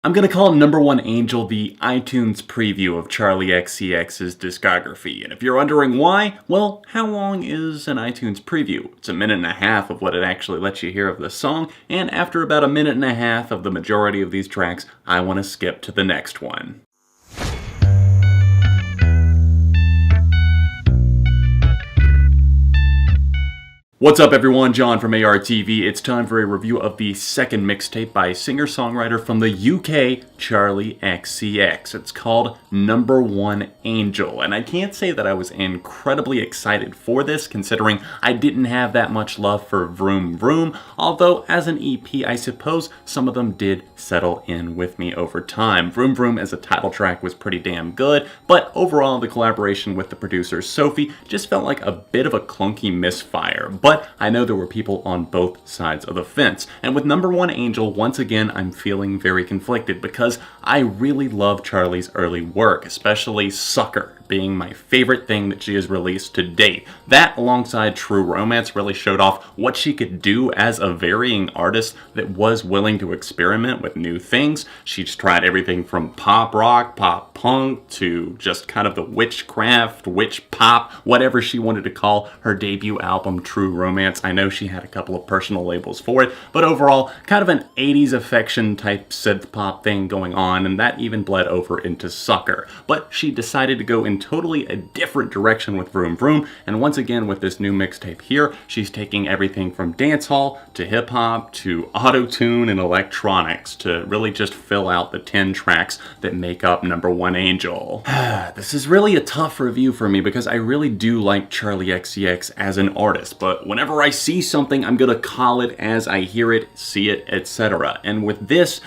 I'm gonna call Number One Angel the iTunes preview of Charli XCX's discography, and if you're wondering why, well, how long is an iTunes preview? It's a minute and a half of what it actually lets you hear of the song, and after about a minute and a half of the majority of these tracks, I want to skip to the next one. What's up everyone, John from ARTV. It's time for a review of the second mixtape by singer-songwriter from the UK, Charli XCX. It's called Number One Angel, and I can't say that I was incredibly excited for this, considering I didn't have that much love for Vroom Vroom, although as an EP, I suppose some of them did settle in with me over time. Vroom Vroom as a title track was pretty damn good, but overall the collaboration with the producer Sophie just felt like a bit of a clunky misfire. But I know there were people on both sides of the fence. And with Number One Angel, once again, I'm feeling very conflicted because I really love Charli's early work, especially Sucker being my favorite thing that she has released to date. That, alongside True Romance, really showed off what she could do as a varying artist that was willing to experiment with new things. She's tried everything from pop rock, pop punk, to just kind of the witchcraft, witch pop, whatever she wanted to call her debut album, True Romance. I know she had a couple of personal labels for it, but overall, kind of an 80s affection type synth pop thing going on, and that even bled over into Sucker. But she decided to go in totally a different direction with Vroom Vroom, and once again with this new mixtape here, she's taking everything from dancehall to hip-hop to auto-tune and electronics to really just fill out the 10 tracks that make up Number One Angel. This is really a tough review for me because I really do like Charli XCX as an artist, but whenever I see something, I'm gonna call it as I hear it, see it, etc. And with this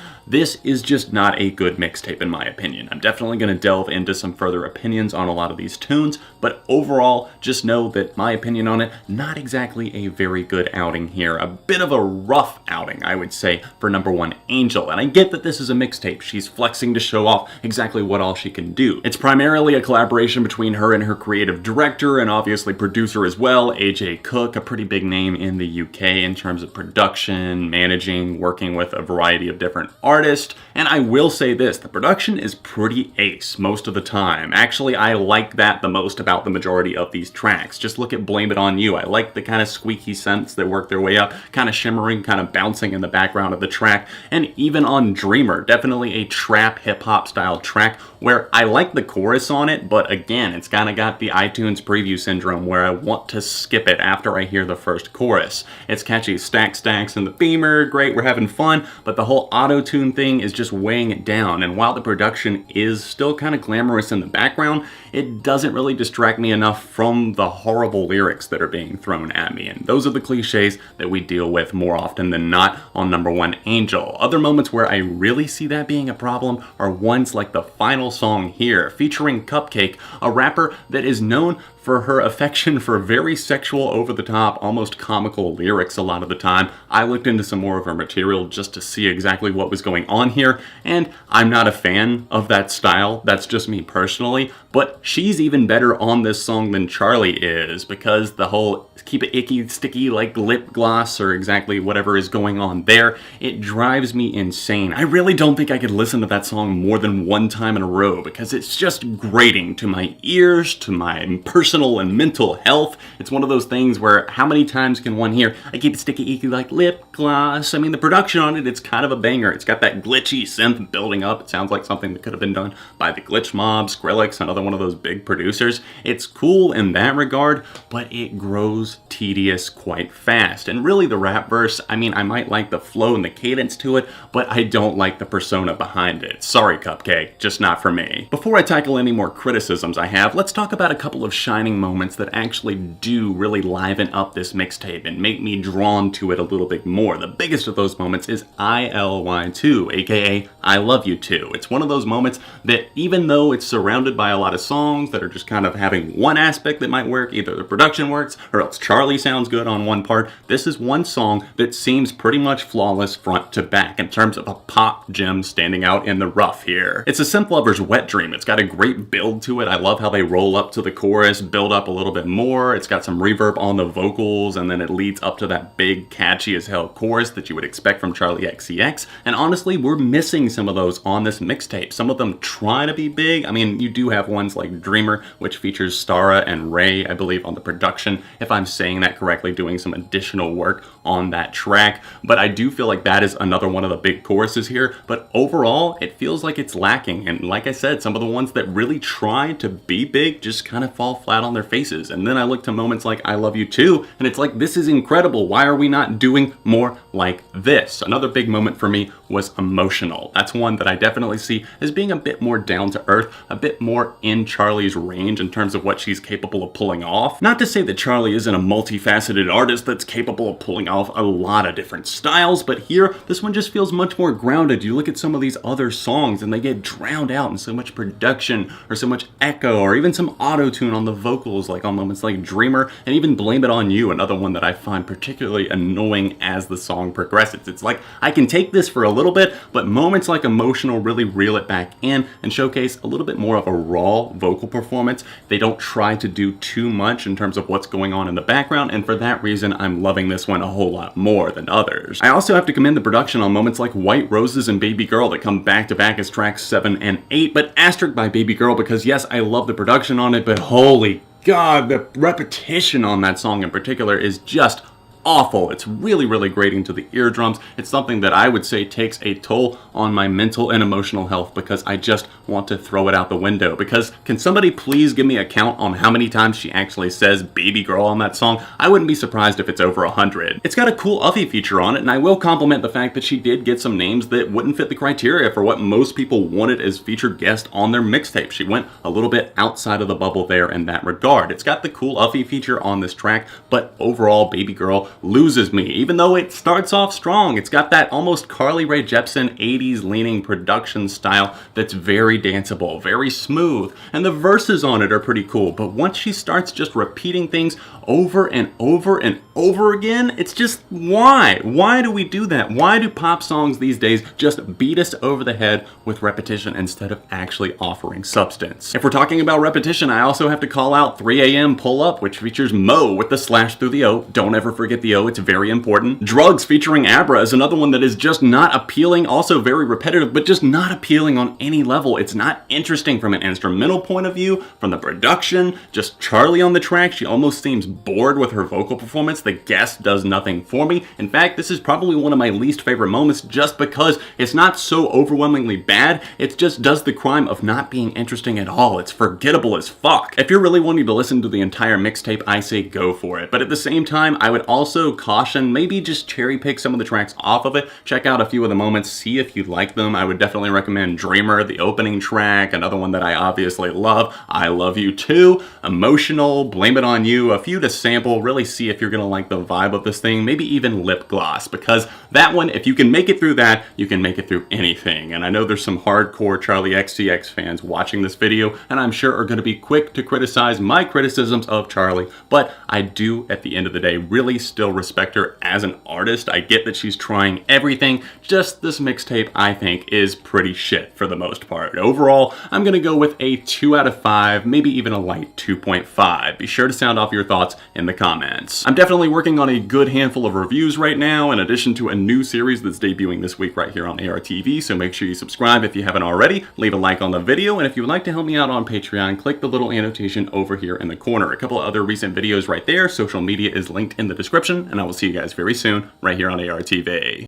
is just not a good mixtape in my opinion. I'm definitely going to delve into some further opinions on a lot of these tunes, but overall, just know that my opinion on it, not exactly a very good outing here. A bit of a rough outing, I would say, for Number One Angel. And I get that this is a mixtape. She's flexing to show off exactly what all she can do. It's primarily a collaboration between her and her creative director, and obviously producer as well, AJ Cook, a pretty big name in the UK in terms of production, managing, working with a variety of different artist, and I will say this, the production is pretty ace most of the time. Actually, I like that the most about the majority of these tracks. Just look at Blame It On You. I like the kind of squeaky synths that work their way up, kind of shimmering, kind of bouncing in the background of the track, and even on Dreamer, definitely a trap hip-hop style track where I like the chorus on it, but again, it's kind of got the iTunes preview syndrome where I want to skip it after I hear the first chorus. It's catchy, stacks in the Beamer, great, we're having fun, but the whole auto-tune thing is just weighing it down, and while the production is still kind of glamorous in the background, it doesn't really distract me enough from the horrible lyrics that are being thrown at me, and those are the cliches that we deal with more often than not on Number One Angel. Other moments where I really see that being a problem are ones like the final song here, featuring Cupcake, a rapper that is known for her affection for very sexual, over-the-top, almost comical lyrics a lot of the time. I looked into some more of her material just to see exactly what was going on here, and I'm not a fan of that style. That's just me personally, but she's even better on this song than Charli is, because the whole keep it icky, sticky like lip gloss or exactly whatever is going on there, it drives me insane. I really don't think I could listen to that song more than one time in a row because it's just grating to my ears, to my personal and mental health. It's one of those things where how many times can one hear, I keep it sticky icky like lip gloss? I mean, the production on it, it's kind of a banger. It's got that glitchy synth building up. It sounds like something that could have been done by the Glitch Mob, Skrillex, another one of those big producers. It's cool in that regard, but it grows tedious quite fast. And really the rap verse, I mean, I might like the flow and the cadence to it, but I don't like the persona behind it. Sorry, Cupcake, just not for me. Before I tackle any more criticisms I have, let's talk about a couple of shining moments that actually do really liven up this mixtape and make me drawn to it a little bit more. The biggest of those moments is ILY2, aka I Love You Too. It's one of those moments that even though it's surrounded by a lot of songs that are just kind of having one aspect that might work, either the production works or else Charli sounds good on one part, this is one song that seems pretty much flawless front to back in terms of a pop gem standing out in the rough here. It's a synth lover's wet dream. It's got a great build to it. I love how they roll up to the chorus, build up a little bit more. It's got some reverb on the vocals, and then it leads up to that big, catchy as hell chorus that you would expect from Charli XCX. And honestly, we're missing some of those on this mixtape. Some of them try to be big. I mean, you do have ones like Dreamer, which features Stara and Ray, I believe, on the production, if I'm saying that correctly, doing some additional work on that track. But I do feel like that is another one of the big choruses here. But overall, it feels like it's lacking. And like I said, some of the ones that really try to be big just kind of fall flat on their faces. And then I look to moments like I Love You Too, and it's like, this is incredible. Why are we not doing more like this? Another big moment for me was Emotional. That's one that I definitely see as being a bit more down to earth, a bit more in Charli's range in terms of what she's capable of pulling off. Not to say that Charli isn't a multifaceted artist that's capable of pulling off a lot of different styles, but here, this one just feels much more grounded. You look at some of these other songs and they get drowned out in so much production or so much echo or even some auto-tune on the vocals, like on moments like Dreamer, and even Blame It On You, another one that I find particularly annoying as the song progresses. It's like, I can take this for a little bit, but moments like Emotional really reel it back in and showcase a little bit more of a raw vocal performance. They don't try to do too much in terms of what's going on in the background, and for that reason, I'm loving this one a whole lot more than others. I also have to commend the production on moments like White Roses and Babygirl that come back to back as tracks 7 and 8, but asterisk by Babygirl because yes, I love the production on it, but holy God, the repetition on that song in particular is just awful. It's really, really grating to the eardrums. It's something that I would say takes a toll on my mental and emotional health because I just want to throw it out the window. Because can somebody please give me a count on how many times she actually says baby girl on that song? I wouldn't be surprised if it's over 100. It's got a cool Uffy feature on it, and I will compliment the fact that she did get some names that wouldn't fit the criteria for what most people wanted as featured guest on their mixtape. She went a little bit outside of the bubble there in that regard. It's got the cool Uffy feature on this track, but overall, Babygirl loses me, even though it starts off strong. It's got that almost Carly Rae Jepsen 80s leaning production style that's very danceable, very smooth, and the verses on it are pretty cool, but once she starts just repeating things over and over and over again, it's just, why? Why do we do that? Why do pop songs these days just beat us over the head with repetition instead of actually offering substance? If we're talking about repetition, I also have to call out 3 AM Pull Up, which features Mo with the slash through the O. Don't ever forget the O, it's very important. Drugs featuring Abra is another one that is just not appealing, also very repetitive, but just not appealing on any level. It's not interesting from an instrumental point of view, from the production, just Charli on the track. She almost seems bored with her vocal performance. The guest does nothing for me. In fact, this is probably one of my least favorite moments just because it's not so overwhelmingly bad, it just does the crime of not being interesting at all. It's forgettable as fuck. If you're really wanting to listen to the entire mixtape, I say go for it. But at the same time, I would also caution, maybe just cherry pick some of the tracks off of it, check out a few of the moments, see if you like them. I would definitely recommend Dreamer, the opening track, another one that I obviously love, I Love You Too, Emotional, Blame It On You, a few to sample, really see if you're gonna like the vibe of this thing, maybe even Lip Gloss, because that one, if you can make it through that, you can make it through anything. And I know there's some hardcore Charli XCX fans watching this video, and I'm sure are gonna be quick to criticize my criticisms of Charli, but I do, at the end of the day, really still respect her as an artist. I get that she's trying everything, just this mixtape, I think, is pretty shit for the most part. Overall, I'm gonna go with a 2 out of 5, maybe even a light 2.5. Be sure to sound off your thoughts in the comments. I'm definitely working on a good handful of reviews right now, in addition to a new series that's debuting this week right here on ARTV, so make sure you subscribe if you haven't already, leave a like on the video, and if you would like to help me out on Patreon, click the little annotation over here in the corner. A couple of other recent videos right there, social media is linked in the description, and I will see you guys very soon right here on ARTV.